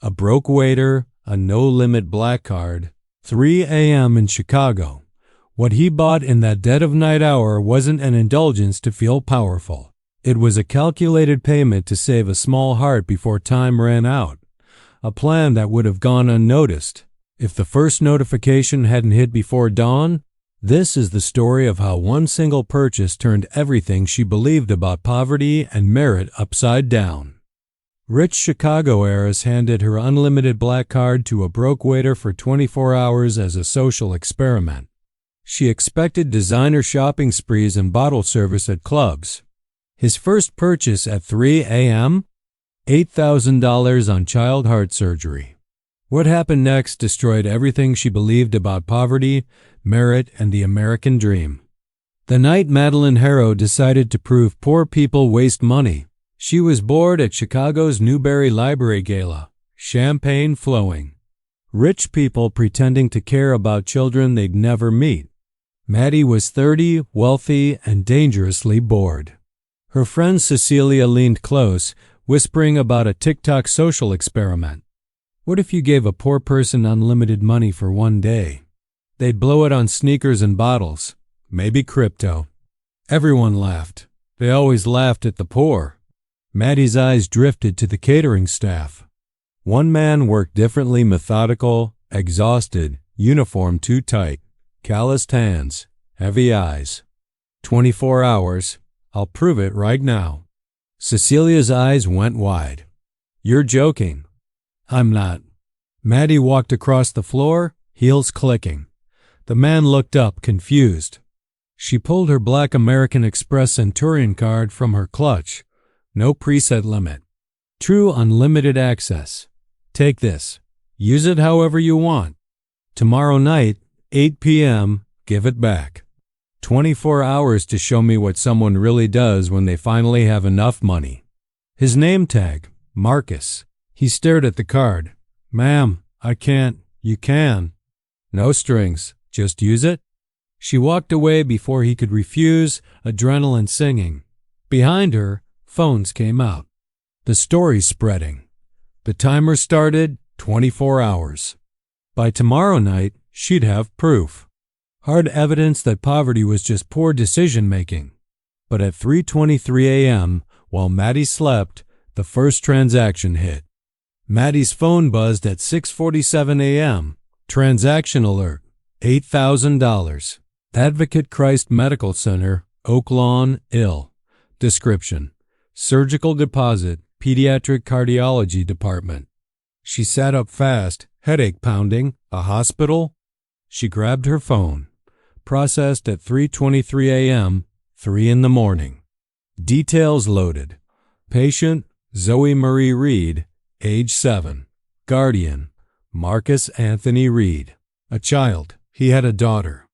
A broke waiter, a no-limit black card, 3 a.m. in Chicago. What he bought in that dead-of-night hour wasn't an indulgence to feel powerful. It was a calculated payment to save a small heart before time ran out. A plan that would have gone unnoticed if the first notification hadn't hit before dawn. This is the story of how one single purchase turned everything she believed about poverty and merit upside down. Rich Chicago heiress handed her unlimited black card to a broke waiter for 24 hours as a social experiment. She expected designer shopping sprees and bottle service at clubs. His first purchase at 3 a.m.? $8,000 on child heart surgery. What happened next destroyed everything she believed about poverty, merit, and the American dream. The night Madeline Harrow decided to prove poor people waste money, she was bored at Chicago's Newberry Library Gala, champagne flowing. Rich people pretending to care about children they'd never meet. Maddie was 30, wealthy, and dangerously bored. Her friend Cecilia leaned close, whispering about a TikTok social experiment. What if you gave a poor person unlimited money for one day? They'd blow it on sneakers and bottles, maybe crypto. Everyone laughed. They always laughed at the poor. Maddie's eyes drifted to the catering staff. One man worked differently, methodical, exhausted, uniform too tight, calloused hands, heavy eyes. 24 hours. I'll prove it right now. Cecilia's eyes went wide. You're joking. I'm not. Maddie walked across the floor, heels clicking. The man looked up, confused. She pulled her black American Express Centurion card from her clutch. No preset limit. True unlimited access. Take this. Use it however you want. Tomorrow night, 8 p.m., give it back. 24 hours to show me what someone really does when they finally have enough money. His name tag, Marcus. He stared at the card. Ma'am, I can't. You can. No strings. Just use it. She walked away before he could refuse, adrenaline singing. Behind her, phones came out. The story's spreading. The timer started, 24 hours. By tomorrow night, she'd have proof. Hard evidence that poverty was just poor decision-making. But at 3:23 a.m., while Maddie slept, the first transaction hit. Maddie's phone buzzed at 6:47 a.m. Transaction alert, $8,000. Advocate Christ Medical Center, Oak Lawn, ill. Description: surgical deposit, pediatric cardiology department. She sat up fast, headache pounding. A hospital? She grabbed her phone. Processed at 3:23 a.m., 3 in the morning. Details loaded. Patient, Zoe Marie Reed, age 7. Guardian, Marcus Anthony Reed. A child. He had a daughter.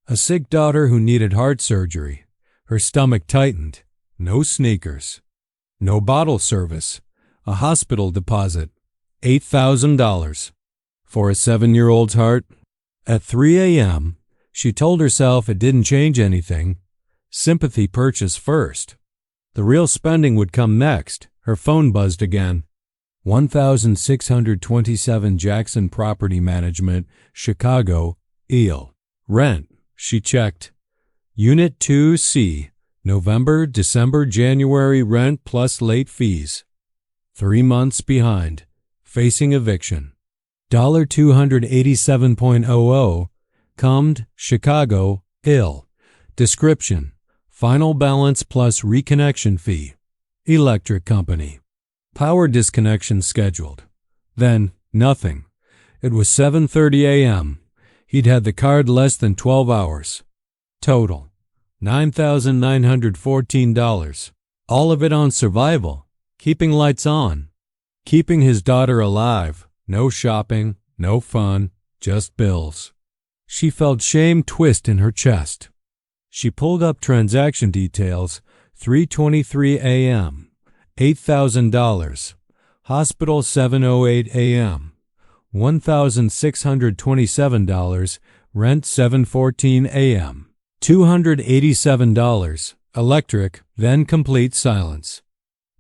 A sick daughter who needed heart surgery. Her stomach tightened. No sneakers. No bottle service. A hospital deposit. $8,000. For a 7-year-old's heart? At 3 a.m., she told herself it didn't change anything. Sympathy purchase first. The real spending would come next. Her phone buzzed again. 1627 Jackson Property Management, Chicago, Eel. Rent. She checked. Unit 2C. November, December, January rent plus late fees. 3 months behind. Facing eviction. $287.00. Cummed, Chicago, ill. Description: final balance plus reconnection fee. Electric company. Power disconnection scheduled. Then, nothing. It was 7:30 a.m. He'd had the card less than 12 hours. Total: $9,914. All of it on survival. Keeping lights on. Keeping his daughter alive. No shopping, no fun, just bills. She felt shame twist in her chest. She pulled up transaction details. 3:23 a.m. $8,000. Hospital 7:08 a.m. $1,627. Rent 7:14 a.m. $287. Electric, then complete silence.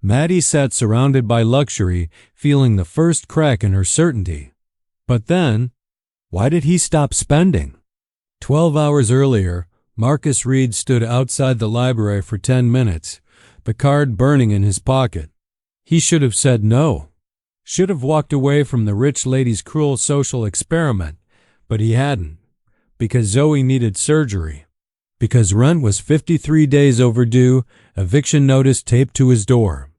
Maddie sat surrounded by luxury, feeling the first crack in her certainty. But then, why did he stop spending? 12 hours earlier, Marcus Reed stood outside the library for 10 minutes, the card burning in his pocket. He should have said no. Should have walked away from the rich lady's cruel social experiment, but he hadn't. Because Zoe needed surgery. Because rent was 53 days overdue, eviction notice taped to his door.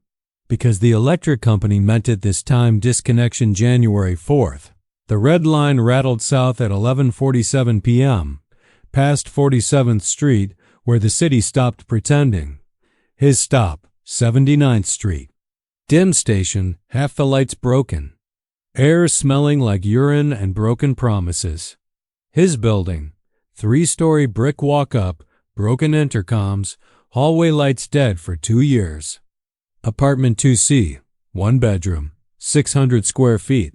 Because the electric company meant it this time, disconnection January 4th. The red line rattled south at 11:47 p.m., past 47th Street, where the city stopped pretending. His stop, 79th Street. Dim station, half the lights broken. Air smelling like urine and broken promises. His building, 3-story brick walk-up, broken intercoms, hallway lights dead for 2 years. Apartment 2C, 1 bedroom, 600 square feet.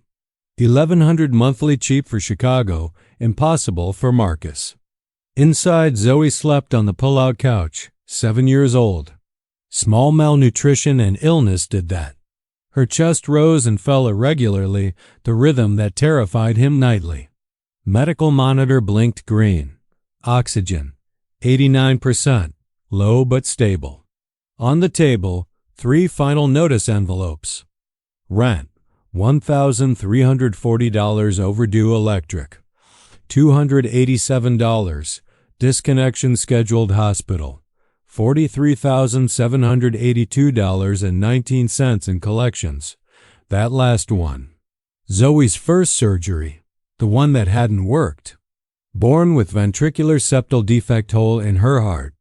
$1,100 monthly, cheap for Chicago, impossible for Marcus. Inside, Zoe slept on the pull-out couch, 7 years old. Small malnutrition and illness did that. Her chest rose and fell irregularly, the rhythm that terrified him nightly. Medical monitor blinked green. Oxygen, 89%, low but stable. On the table, 3 final notice envelopes. Rent, $1,340 overdue electric. $287, disconnection scheduled hospital. $43,782.19 in collections. That last one. Zoe's first surgery, the one that hadn't worked. Born with ventricular septal defect hole in her heart.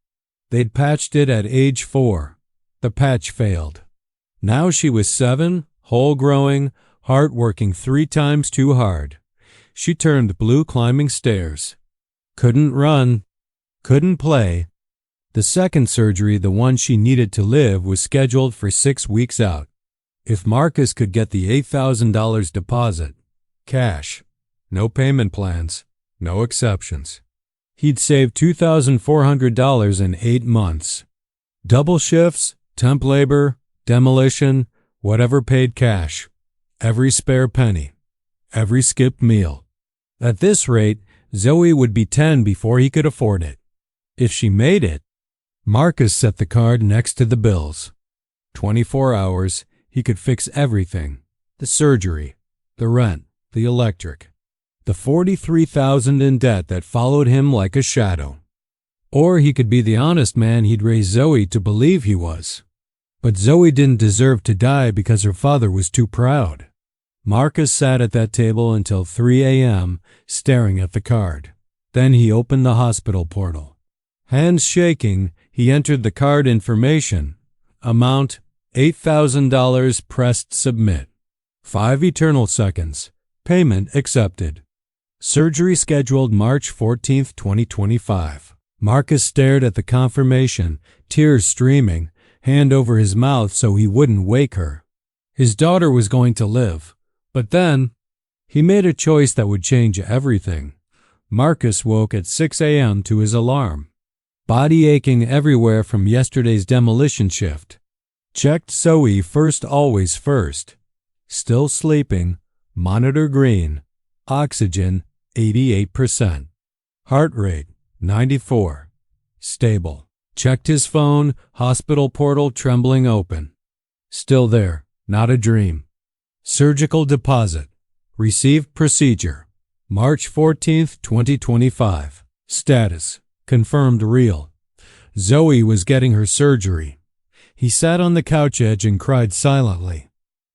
They'd patched it at age 4. The patch failed. Now she was 7, hole growing, heart working 3 times too hard. She turned blue climbing stairs. Couldn't run. Couldn't play. The second surgery, the one she needed to live, was scheduled for 6 weeks out. If Marcus could get the $8,000 deposit, cash, no payment plans, no exceptions, he'd save $2,400 in 8 months. Double shifts, temp labor, demolition, whatever paid cash. Every spare penny. Every skipped meal. At this rate, Zoe would be 10 before he could afford it. If she made it, Marcus set the card next to the bills. 24 hours, he could fix everything. The surgery, the rent, the electric, the $43,000 in debt that followed him like a shadow. Or he could be the honest man he'd raised Zoe to believe he was. But Zoe didn't deserve to die because her father was too proud. Marcus sat at that table until 3 a.m., staring at the card. Then he opened the hospital portal. Hands shaking, he entered the card information. Amount, $8,000, pressed submit. 5 eternal seconds. Payment accepted. Surgery scheduled March 14, 2025. Marcus stared at the confirmation, tears streaming, hand over his mouth so he wouldn't wake her. His daughter was going to live. But then, he made a choice that would change everything. Marcus woke at 6 a.m. to his alarm. Body aching everywhere from yesterday's demolition shift. Checked Zoe first, always first. Still sleeping. Monitor green. Oxygen, 88%. Heart rate, 94. Stable. Checked his phone, hospital portal trembling open. Still there, not a dream. Surgical deposit. Received procedure. March 14, 2025. Status. Confirmed real. Zoe was getting her surgery. He sat on the couch edge and cried silently.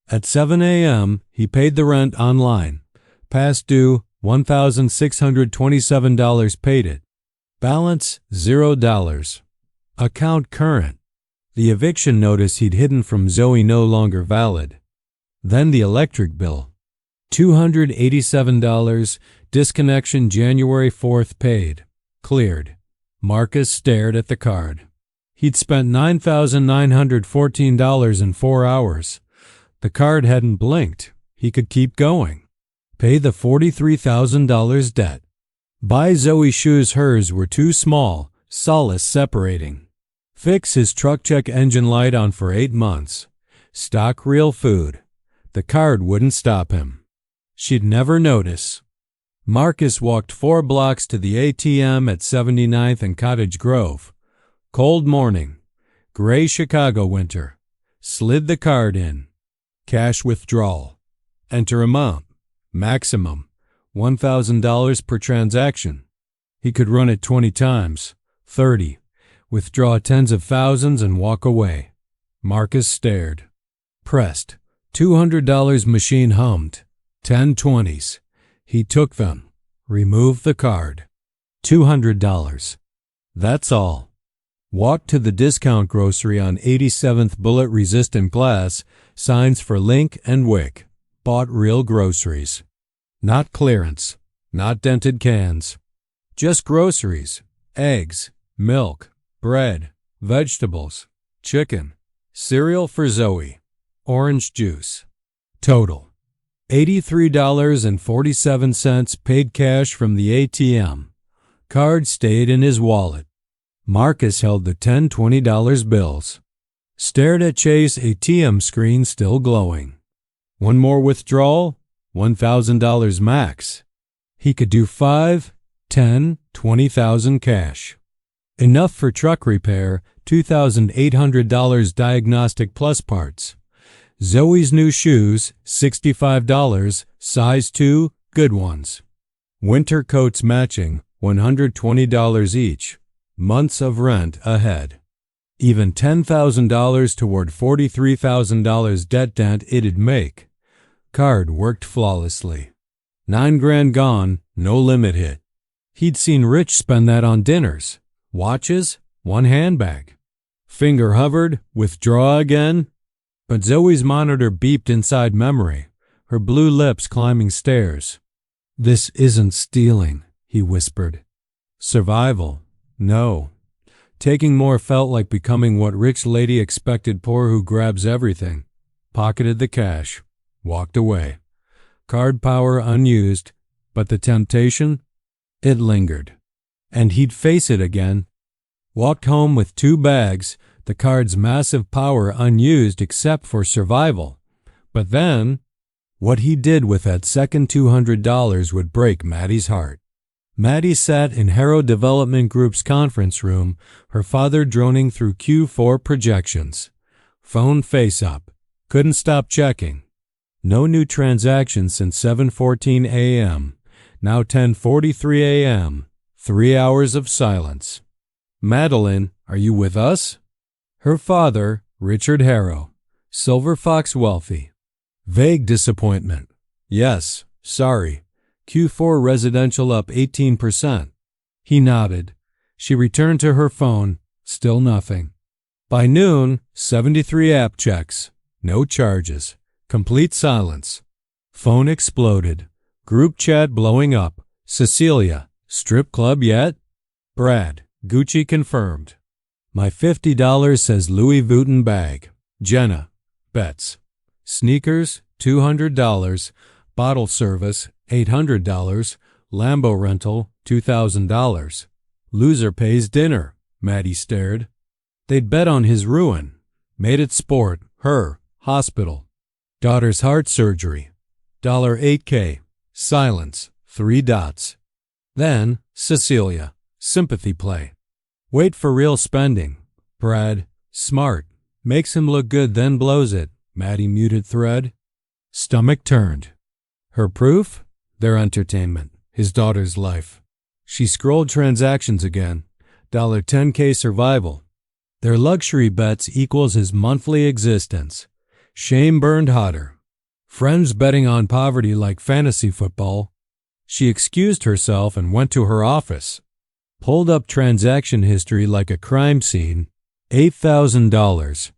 At 7 a.m., he paid the rent online. Past due, $1,627 paid it. Balance, $0. Account current. The eviction notice he'd hidden from Zoe no longer valid. Then the electric bill. $287, disconnection January 4th paid. Cleared. Marcus stared at the card. He'd spent $9,914 in 4 hours. The card hadn't blinked. He could keep going. Pay the $43,000 debt. Buy Zoe shoes hers were too small, solace separating. Fix his truck, check engine light on for 8 months. Stock real food. The card wouldn't stop him. She'd never notice. Marcus walked 4 blocks to the ATM at 79th and Cottage Grove. Cold morning. Gray Chicago winter. Slid the card in. Cash withdrawal. Enter amount. Maximum. $1,000 per transaction. He could run it 20 times. 30. Withdraw tens of thousands and walk away. Marcus stared. Pressed. $200 machine hummed. 10 20s. He took them. Removed the card. $200. That's all. Walked to the discount grocery on 87th bullet-resistant glass, signs for Link and Wick. Bought real groceries. Not clearance. Not dented cans. Just groceries. Eggs, milk, bread, vegetables, chicken, cereal for Zoe, orange juice. Total. $83.47 paid cash from the ATM. Card stayed in his wallet. Marcus held the $10 $20 bills. Stared at Chase ATM screen still glowing. One more withdrawal, $1,000 max. He could do 5, 10, 20,000 cash. Enough for truck repair, $2,800 diagnostic plus parts. Zoe's new shoes, $65, size 2, good ones. Winter coats matching, $120 each. Months of rent ahead. Even $10,000 toward $43,000 debt dent it'd make. Card worked flawlessly. $9,000 gone, no limit hit. He'd seen Rich spend that on dinners, watches, one handbag. Finger hovered, withdraw again. But Zoe's monitor beeped inside memory, her blue lips climbing stairs. This isn't stealing, he whispered. Survival. No. Taking more felt like becoming what rich lady expected poor who grabs everything. Pocketed the cash. Walked away. Card power unused, but the temptation? It lingered. And he'd face it again. Walked home with 2 bags, the card's massive power unused except for survival. But then, what he did with that second $200 would break Maddie's heart. Maddie sat in Harrow Development Group's conference room, her father droning through Q4 projections. Phone face up. Couldn't stop checking. No new transactions since 7:14 a.m. Now 10:43 a.m. 3 hours of silence. Madeline, are you with us? Her father, Richard Harrow. Silver Fox wealthy. Vague disappointment. Yes, sorry. Q4 residential up 18%. He nodded. She returned to her phone. Still nothing. By noon, 73 app checks. No charges. Complete silence. Phone exploded. Group chat blowing up. Cecilia, strip club yet? Brad, Gucci confirmed. My $50 says Louis Vuitton bag. Jenna, bets. Sneakers, $200. Bottle service, $800. Lambo rental, $2,000. Loser pays dinner. Maddie stared. They'd bet on his ruin. Made it sport. Her. Hospital. Daughter's heart surgery. $8K. Silence. 3 dots. Then, Cecilia. Sympathy play. Wait for real spending. Brad. Smart. Makes him look good then blows it. Maddie muted thread. Stomach turned. Her proof? Their entertainment. His daughter's life. She scrolled transactions again. $10K survival. Their luxury bets equals his monthly existence. Shame burned hotter. Friends betting on poverty like fantasy football. She excused herself and went to her office. Pulled up transaction history like a crime scene. $8,000.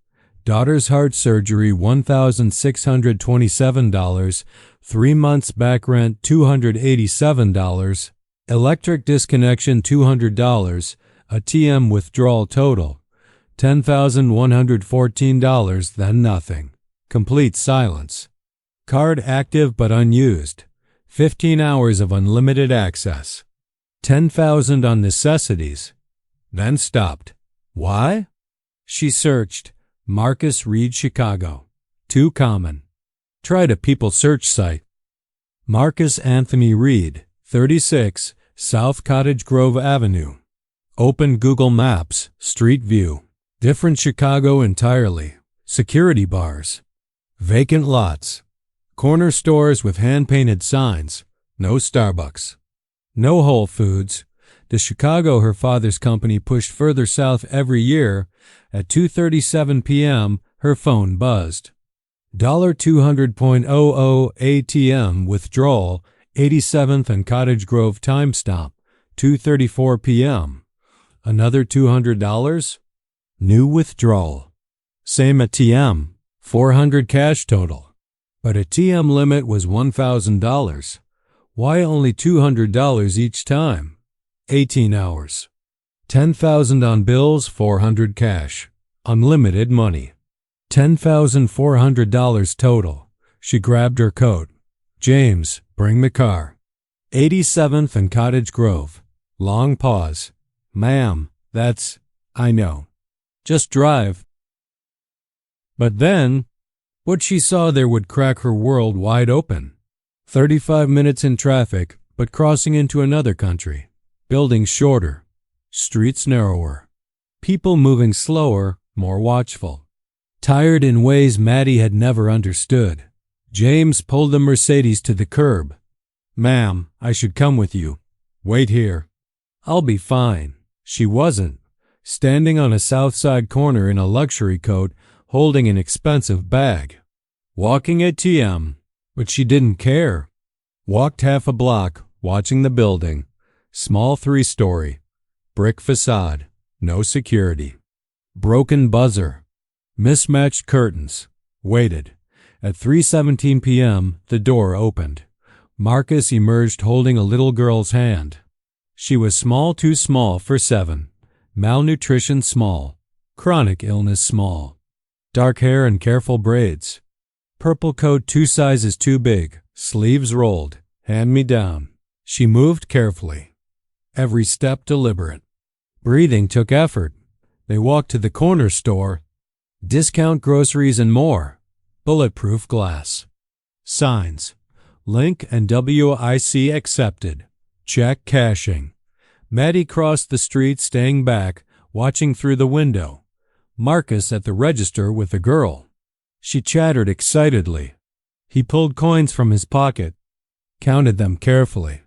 Daughter's heart surgery, $1,627. 3 months back rent, $287. Electric disconnection, $200. A TM withdrawal total, $10,114, then nothing. Complete silence. Card active but unused. 15 hours of unlimited access. $10,000 on necessities. Then stopped. Why? She searched. Marcus Reed, Chicago. too common. Tried a people search site. Marcus Anthony Reed, 36, South Cottage Grove Avenue. Open Google Maps, Street View. Different Chicago entirely. Security bars. Vacant lots. Corner stores with hand-painted signs. No Starbucks. No Whole Foods. The Chicago her father's company pushed further south every year. At 2:37 p.m., her phone buzzed. $200.00 ATM withdrawal, 87th and Cottage Grove time stop, 2:34 p.m. Another $200? New withdrawal. Same ATM, $400 cash total. But ATM limit was $1,000. Why only $200 each time? 18 hours. $10,000 on bills, $400 cash. Unlimited money. $10,400 total. She grabbed her coat. James, bring the car. 87th and Cottage Grove. Long pause. Ma'am, that's, I know. Just drive. But then, what she saw there would crack her world wide open. 35 minutes in traffic, but crossing into another country. Buildings shorter. Streets narrower. People moving slower, more watchful. Tired in ways Maddie had never understood. James pulled the Mercedes to the curb. Ma'am, I should come with you. Wait here. I'll be fine. She wasn't. Standing on a south side corner in a luxury coat, holding an expensive bag. Walking ATM, but she didn't care. Walked half a block, watching the building. Small 3-story. Brick facade. No security. Broken buzzer. Mismatched curtains. Waited. At 3:17 p.m., the door opened. Marcus emerged holding a little girl's hand. She was small, too small for 7. Malnutrition small. Chronic illness small. Dark hair and careful braids. Purple coat 2 sizes too big. Sleeves rolled. Hand me down. She moved carefully. Every step deliberate. Breathing took effort. They walked to the corner store. Discount groceries and more. Bulletproof glass. Signs. Link and WIC accepted. Check cashing. Maddie crossed the street, staying back, watching through the window. Marcus at the register with the girl. She chattered excitedly. He pulled coins from his pocket, counted them carefully.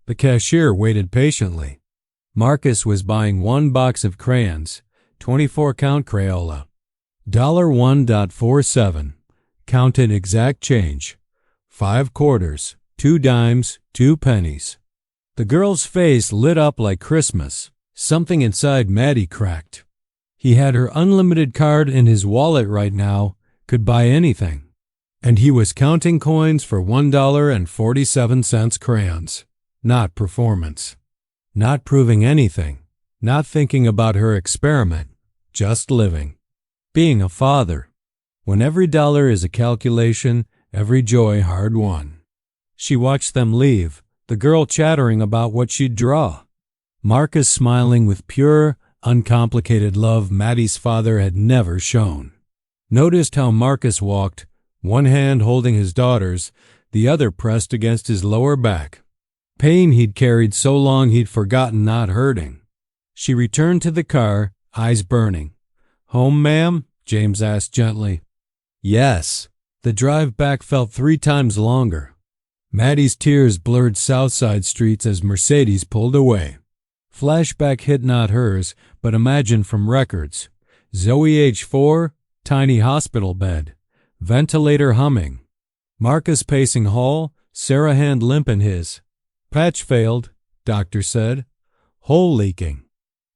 The cashier waited patiently. Marcus was buying 1 box of crayons, 24-count Crayola. $1.47. Counted exact change. 5 quarters, 2 dimes, 2 pennies. The girl's face lit up like Christmas. Something inside Maddie cracked. He had her unlimited card in his wallet right now, could buy anything. And he was counting coins for $1.47 crayons. Not performance. Not proving anything. Not thinking about her experiment. Just living. Being a father. When every dollar is a calculation, every joy hard won. She watched them leave, the girl chattering about what she'd draw. Marcus smiling with pure, uncomplicated love Maddie's father had never shown. Noticed how Marcus walked, one hand holding his daughter's, the other pressed against his lower back. Pain he'd carried so long he'd forgotten not hurting. She returned to the car, eyes burning. Home, ma'am? James asked gently. Yes. The drive back felt 3 times longer. Maddie's tears blurred Southside streets as Mercedes pulled away. Flashback hit not hers, but imagined from records. Zoe age 4, tiny hospital bed, ventilator humming. Marcus pacing hall, Sarah hand limp in his. Patch failed, doctor said. Hole leaking.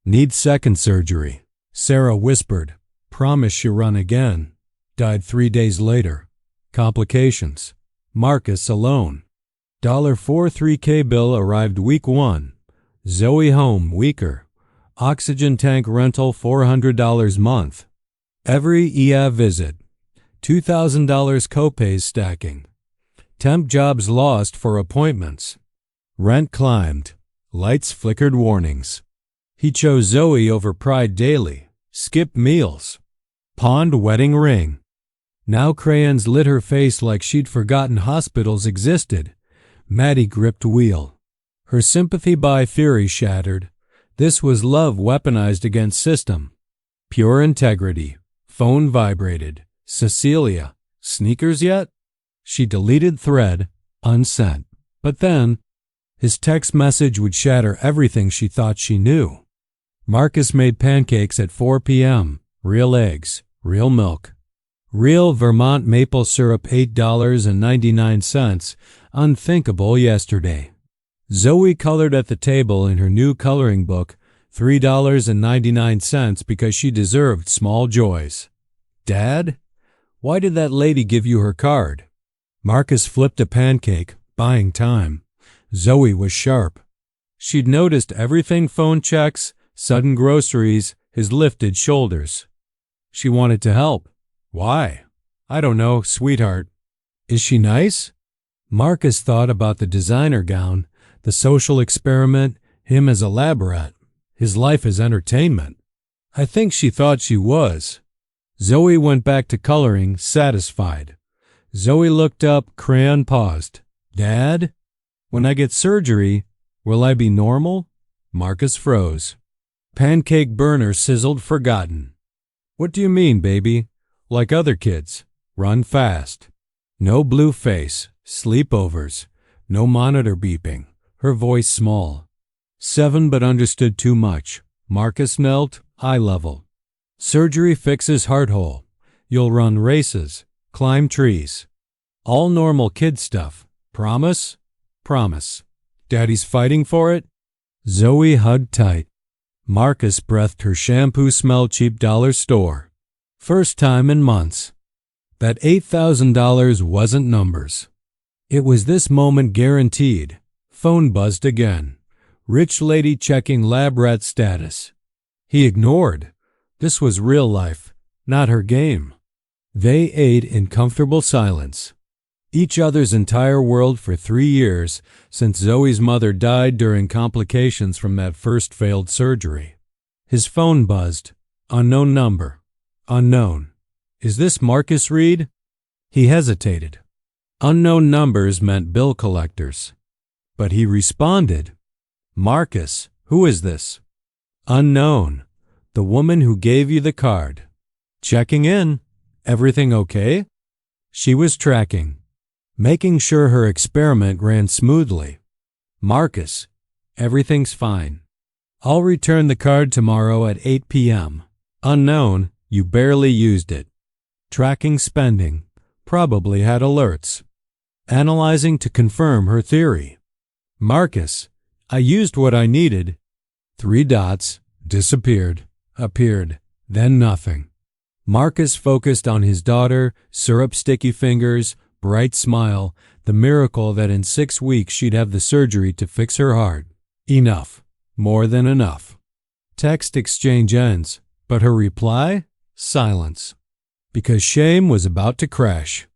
Need second surgery. Sarah whispered. Promise she'll run again. Died 3 days later. Complications. Marcus alone. $43K bill arrived week 1. Zoe home weaker. Oxygen tank rental $400 month. Every EA visit. $2,000 copays stacking. Temp jobs lost for appointments. Rent climbed. Lights flickered warnings. He chose Zoe over pride daily. Skipped meals. Pawned wedding ring. Now crayons lit her face like she'd forgotten hospitals existed. Maddie gripped wheel. Her sympathy by theory shattered. This was love weaponized against system. Pure integrity. Phone vibrated. Cecilia. Sneakers yet? She deleted thread. Unsent. But then, his text message would shatter everything she thought she knew. Marcus made pancakes at 4 p.m. Real eggs. Real milk. Real Vermont maple syrup $8.99. Unthinkable yesterday. Zoe colored at the table in her new coloring book, $3.99 because she deserved small joys. Dad? Why did that lady give you her card? Marcus flipped a pancake, buying time. Zoe was sharp. She'd noticed everything: phone checks, sudden groceries, his lifted shoulders. She wanted to help. Why? I don't know, sweetheart. Is she nice? Marcus thought about the designer gown, the social experiment, him as a lab rat, his life as entertainment. I think she thought she was. Zoe went back to coloring, satisfied. Zoe looked up, crayon paused. Dad? When I get surgery, will I be normal? Marcus froze. Pancake burner sizzled forgotten. What do you mean, baby? Like other kids. Run fast. No blue face. Sleepovers. No monitor beeping. Her voice small. 7 but understood too much. Marcus knelt, eye level. Surgery fixes heart hole. You'll run races. Climb trees. All normal kid stuff. Promise? Promise. Daddy's fighting for it? Zoe hugged tight. Marcus breathed her shampoo smell cheap dollar store. First time in months. That $8,000 wasn't numbers. It was this moment guaranteed. Phone buzzed again. Rich lady checking lab rat status. He ignored. This was real life, not her game. They ate in comfortable silence. Each other's entire world for 3 years since Zoe's mother died during complications from that first failed surgery. His phone buzzed. Unknown number. Unknown. Is this Marcus Reed? He hesitated. Unknown numbers meant bill collectors. But he responded. Marcus, who is this? Unknown. The woman who gave you the card. Checking in. Everything okay? She was tracking, making sure her experiment ran smoothly. Marcus, everything's fine. I'll return the card tomorrow at 8 p.m. Unknown, you barely used it. Tracking spending, probably had alerts. Analyzing to confirm her theory. Marcus, I used what I needed. 3 dots, disappeared, appeared, then nothing. Marcus focused on his daughter, syrup-sticky fingers, bright smile, the miracle that in 6 weeks she'd have the surgery to fix her heart. Enough. More than enough. Text exchange ends, but her reply? Silence. Because shame was about to crash.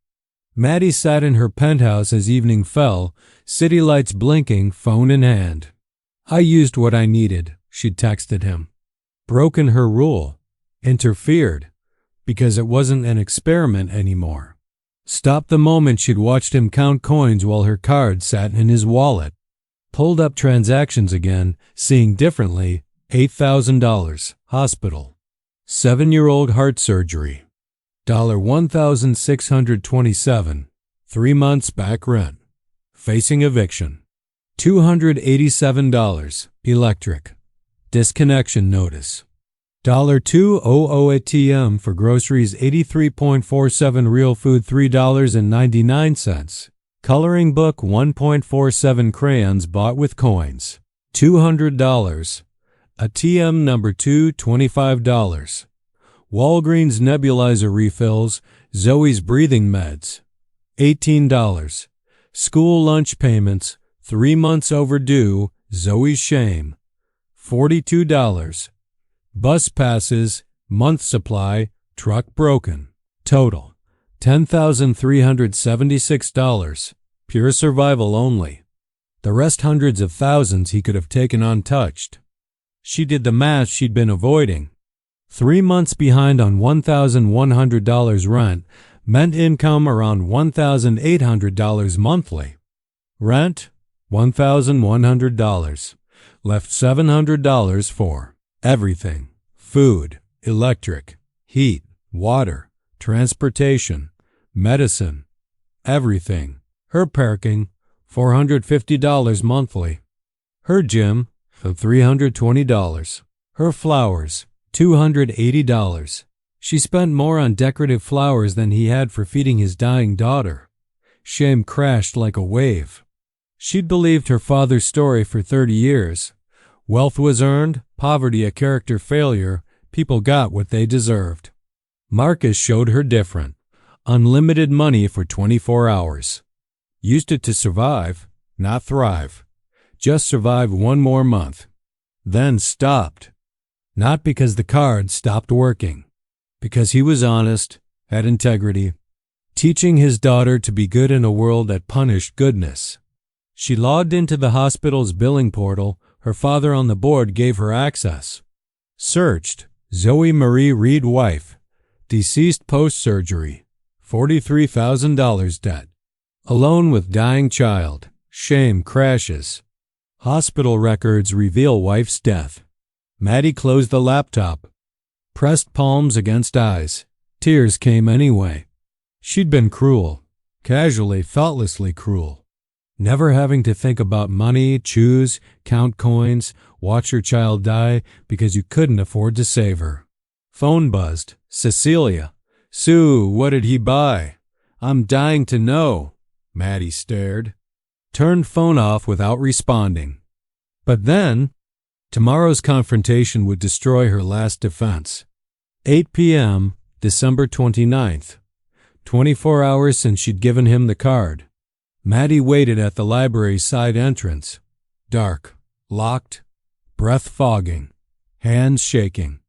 Maddie sat in her penthouse as evening fell, city lights blinking, phone in hand. I used what I needed, she'd texted him. Broken her rule. Interfered. Because it wasn't an experiment anymore. Stopped the moment she'd watched him count coins while her card sat in his wallet. Pulled up transactions again, seeing differently. $8,000. Hospital. 7-year-old heart surgery. $1,627. 3 months back rent. Facing eviction. $287. Electric. Disconnection notice. $200 ATM for groceries 83.47 real food $3.99. Coloring book 1.47 crayons bought with coins. $200. ATM number 2 $25. Walgreens nebulizer refills, Zoe's breathing meds. $18. School lunch payments, 3 months overdue, Zoe's shame. $42. Bus passes, month supply, truck broken. Total, $10,376. Pure survival only. The rest hundreds of thousands he could have taken untouched. She did the math she'd been avoiding. 3 months behind on $1,100 rent meant income around $1,800 monthly. Rent, $1,100. Left $700 for everything: food, electric, heat, water, transportation, medicine, everything. Her parking, $450 monthly. Her gym, $320. Her flowers, $280. She spent more on decorative flowers than he had for feeding his dying daughter. Shame crashed like a wave. She'd believed her father's story for 30 years. Wealth was earned, poverty a character failure, people got what they deserved. Marcus showed her different. Unlimited money for 24 hours. Used it to survive, not thrive. Just survive one more month. Then stopped. Not because the card stopped working. Because he was honest, had integrity, teaching his daughter to be good in a world that punished goodness. She logged into the hospital's billing portal. Her father on the board gave her access. Searched, Zoe Marie Reed wife, deceased post-surgery, $43,000 debt. Alone with dying child, shame crashes. Hospital records reveal wife's death. Maddie closed the laptop, pressed palms against eyes. Tears came anyway. She'd been cruel, casually, thoughtlessly cruel. Never having to think about money, choose, count coins, watch your child die because you couldn't afford to save her. Phone buzzed. Cecilia. Sue, what did he buy? I'm dying to know. Maddie stared. Turned phone off without responding. But then, tomorrow's confrontation would destroy her last defense. 8 p.m., December 29th. 24 hours since she'd given him the card. Maddie waited at the library's side entrance. Dark, locked, breath fogging, hands shaking.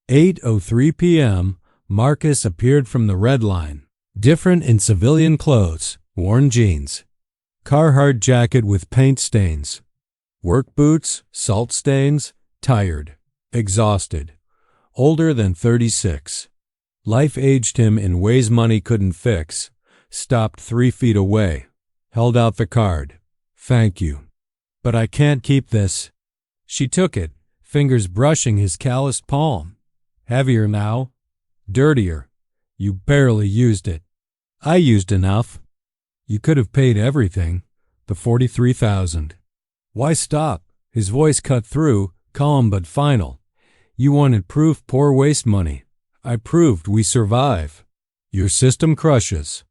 8:03 p.m., Marcus appeared from the red line, different in civilian clothes, worn jeans, Carhartt jacket with paint stains, work boots, salt stains, tired, exhausted, older than 36. Life aged him in ways money couldn't fix. Stopped 3 feet away. Held out the card. Thank you. But I can't keep this. She took it, fingers brushing his calloused palm. Heavier now. Dirtier. You barely used it. I used enough. You could have paid everything. The $43,000. Why stop? His voice cut through, calm but final. You wanted proof, poor waste money. I proved we survive. Your system crushes.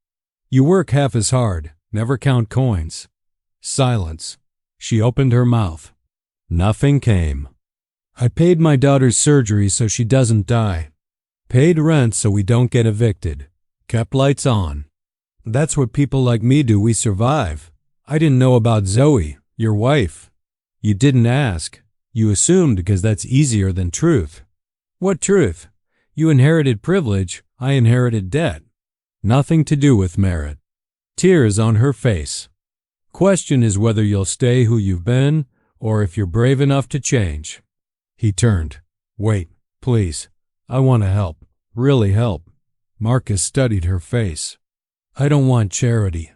You work half as hard. Never count coins. Silence. She opened her mouth. Nothing came. I paid my daughter's surgery so she doesn't die. Paid rent so we don't get evicted. Kept lights on. That's what people like me do. We survive. I didn't know about Zoe, your wife. You didn't ask. You assumed because that's easier than truth. What truth? You inherited privilege. I inherited debt. Nothing to do with merit. Tears on her face. Question is whether you'll stay who you've been or if you're brave enough to change. He turned. Wait, please. I want to help. Really help. Marcus studied her face. I don't want charity.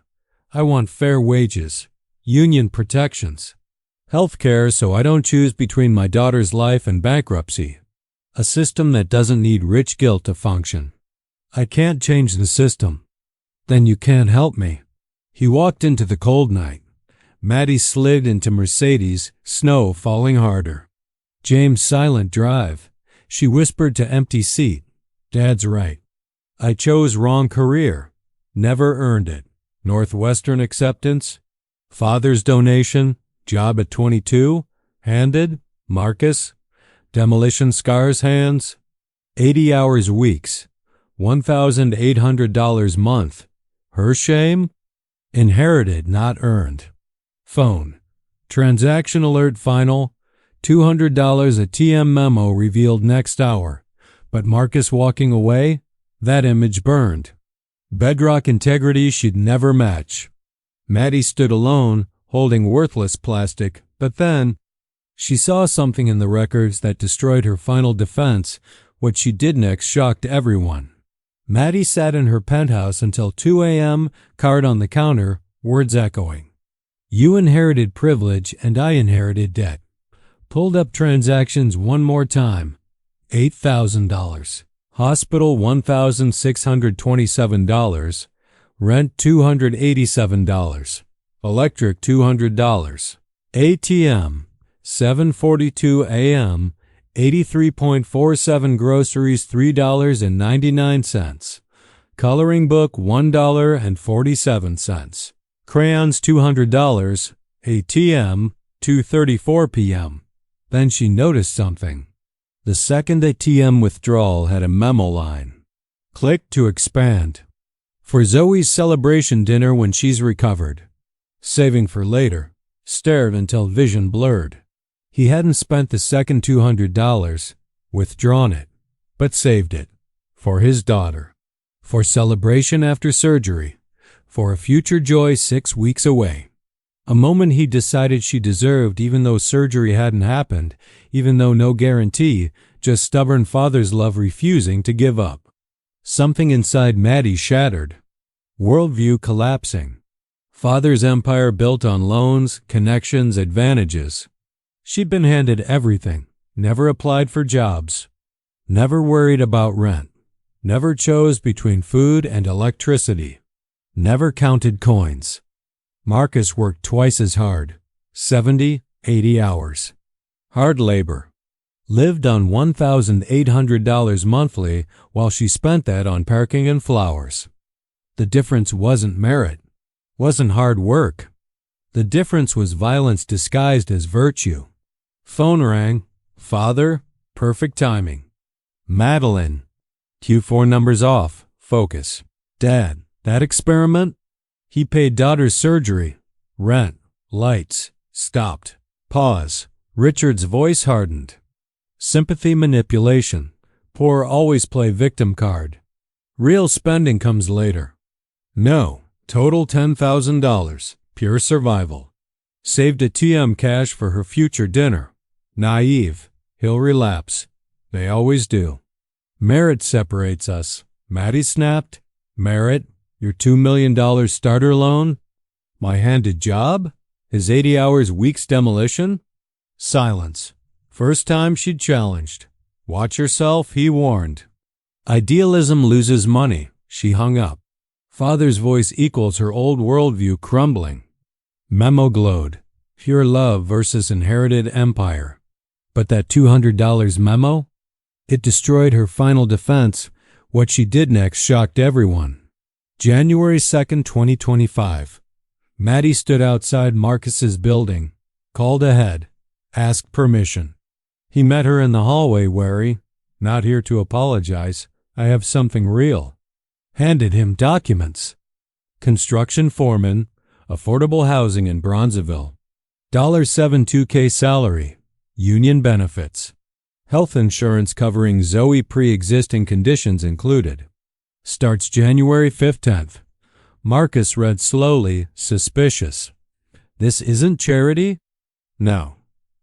I want fair wages, union protections, health care so I don't choose between my daughter's life and bankruptcy. A system that doesn't need rich guilt to function. I can't change the system. Then you can't help me. He walked into the cold night. Maddie slid into Mercedes, snow falling harder. James' silent drive. She whispered to empty seat. Dad's right. I chose wrong career. Never earned it. Northwestern acceptance. Father's donation. Job at 22. Handed. Marcus. Demolition scars hands. 80 hours weeks. $1,800 month. Her shame? Inherited, not earned. Phone. Transaction alert final. $200 a TM memo revealed next hour. But Marcus walking away? That image burned. Bedrock integrity she'd never match. Maddie stood alone, holding worthless plastic, but then she saw something in the records that destroyed her final defense. What she did next shocked everyone. Maddie sat in her penthouse until 2 a.m., card on the counter, words echoing. You inherited privilege and I inherited debt. Pulled up transactions one more time. $8,000. Hospital $1,627. Rent $287. Electric $200. ATM 7:42 a.m. 83.47 groceries $3.99. Coloring book $1.47. Crayons $200. ATM 2:34 p.m. Then she noticed something. The second ATM withdrawal had a memo line. Click to expand. For Zoe's celebration dinner when she's recovered. Saving for later. Stared until vision blurred. He hadn't spent the second $200, withdrawn it, but saved it. For his daughter. For celebration after surgery. For a future joy 6 weeks away. A moment he decided she deserved even though surgery hadn't happened, even though no guarantee, just stubborn father's love refusing to give up. Something inside Maddie shattered. Worldview collapsing. Father's empire built on loans, connections, advantages. She'd been handed everything, never applied for jobs, never worried about rent, never chose between food and electricity, never counted coins. Marcus worked twice as hard, 70, 80 hours. Hard labor. Lived on $1,800 monthly while she spent that on parking and flowers. The difference wasn't merit, wasn't hard work. The difference was violence disguised as virtue. Phone rang. Father, perfect timing. Madeline. Q4 numbers off, focus. Dad, that experiment? He paid daughter's surgery. Rent, lights, stopped. Pause. Richard's voice hardened. Sympathy manipulation. Poor always play victim card. Real spending comes later. No, total $10,000. Pure survival. Saved ATM cash for her future dinner. Naive. He'll relapse. They always do. Merit separates us. Maddie snapped. Merit? Your $2 million starter loan? My handed job? His 80 hours week's demolition? Silence. First time she'd challenged. Watch yourself, he warned. Idealism loses money. She hung up. Father's voice equals her old worldview crumbling. Memo glowed. Pure love versus inherited empire. But that $200 memo? It destroyed her final defense. What she did next shocked everyone. January 2nd, 2025. Maddie stood outside Marcus's building, called ahead, asked permission. He met her in the hallway wary, not here to apologize, I have something real. Handed him documents. Construction foreman, affordable housing in Bronzeville. $72K salary, union benefits. Health insurance covering Zoe pre-existing conditions included. Starts January 5th, 10th. Marcus read slowly, suspicious. This isn't charity? No.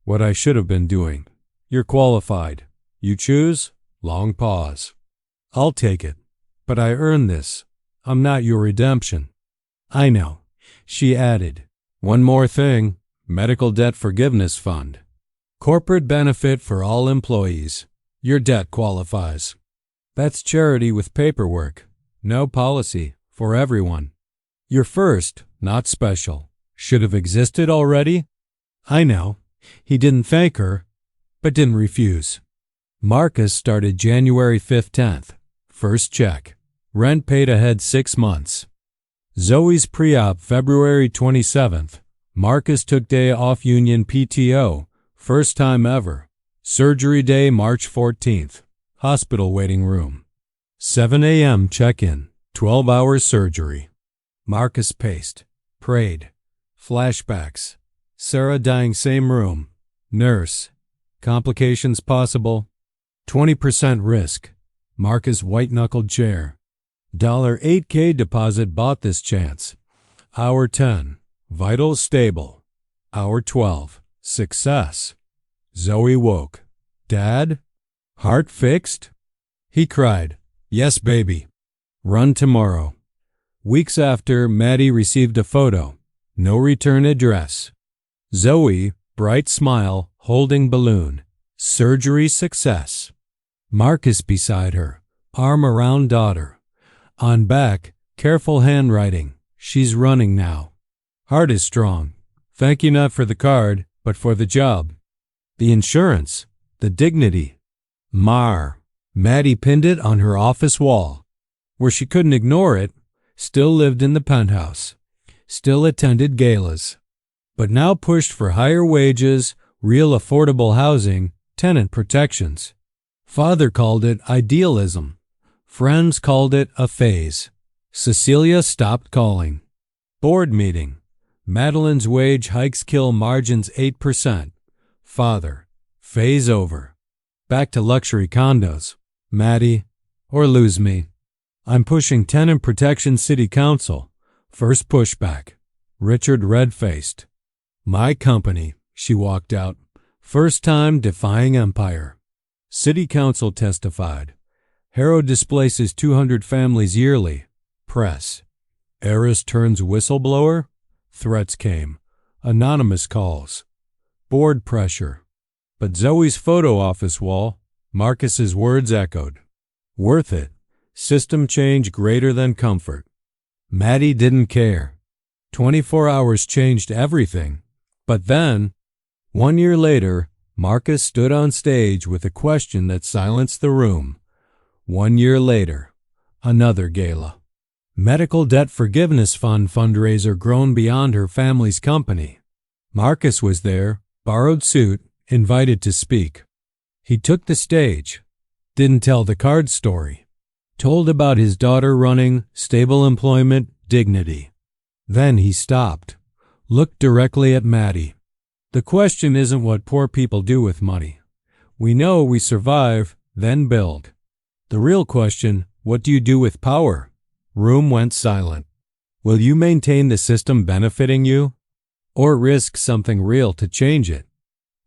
What I should have been doing. You're qualified. You choose? Long pause. I'll take it. But I earned this. I'm not your redemption. I know. She added. One more thing. Medical debt forgiveness fund. Corporate benefit for all employees. Your debt qualifies. That's charity with paperwork. No policy. For everyone. You're first, not special. Should have existed already? I know. He didn't thank her, but didn't refuse. Marcus started January 5th, 10th. First check. Rent paid ahead 6 months. Zoe's pre-op February 27th. Marcus took day off union PTO. First time ever. Surgery day March 14th. Hospital waiting room. 7 a.m. check-in. 12 hours surgery. Marcus paced. Prayed. Flashbacks. Sarah dying same room. Nurse. Complications possible. 20% risk. Marcus white-knuckled chair. $8K deposit bought this chance. Hour 10. Vitals stable. Hour 12. Success. Zoe woke. Dad? Heart fixed? He cried. Yes, baby. Run tomorrow. Weeks after, Maddie received a photo. No return address. Zoe, bright smile, holding balloon. Surgery success. Marcus beside her, arm around daughter. On back, careful handwriting. She's running now. Heart is strong. Thank you not for the card, but for the job. The insurance. The dignity. Mar. Maddie pinned it on her office wall. Where she couldn't ignore it, still lived in the penthouse. Still attended galas. But now pushed for higher wages, real affordable housing, tenant protections. Father called it idealism. Friends called it a phase. Cecilia stopped calling. Board meeting. Madeline's wage hikes kill margins 8%. Father. Phase over. Back to luxury condos. Maddie, or lose me. I'm pushing tenant protection city council. First pushback. Richard red-faced. My company, she walked out. First time defying empire. City council testified. Harrow displaces 200 families yearly. Press. Heiress turns whistleblower. Threats came. Anonymous calls. Board pressure. But Zoe's photo office wall, Marcus's words echoed. Worth it. System change greater than comfort. Maddie didn't care. 24 hours changed everything. But then, 1 year later, Marcus stood on stage with a question that silenced the room. 1 year later, another gala. Medical Debt Forgiveness Fund fundraiser grown beyond her family's company. Marcus was there, borrowed suit, invited to speak. He took the stage, didn't tell the card story, told about his daughter running, stable employment, dignity. Then he stopped, looked directly at Maddie. The question isn't what poor people do with money. We know we survive, then build. The real question, what do you do with power? Room went silent. Will you maintain the system benefiting you? Or risk something real to change it?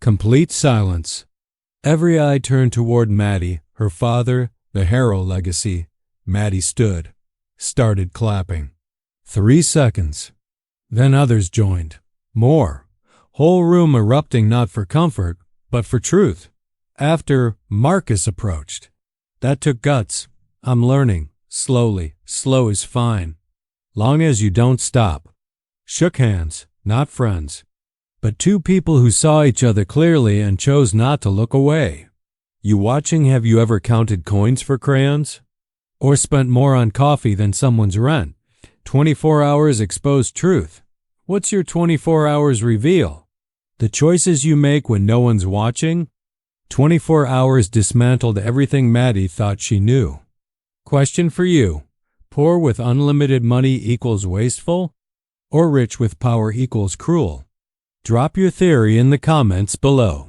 Complete silence. Every eye turned toward Maddie, her father, the Harrow legacy. Maddie stood, started clapping. 3 seconds. Then others joined. More. Whole room erupting not for comfort, but for truth. After, Marcus approached. That took guts. I'm learning. Slowly. Slow is fine. Long as you don't stop. Shook hands, not friends. But two people who saw each other clearly and chose not to look away. You watching, have you ever counted coins for crayons? Or spent more on coffee than someone's rent? 24 hours exposed truth. What's your 24 hours reveal? The choices you make when no one's watching? 24 hours dismantled everything Maddie thought she knew. Question for you. Poor with unlimited money equals wasteful? Or rich with power equals cruel? Drop your theory in the comments below.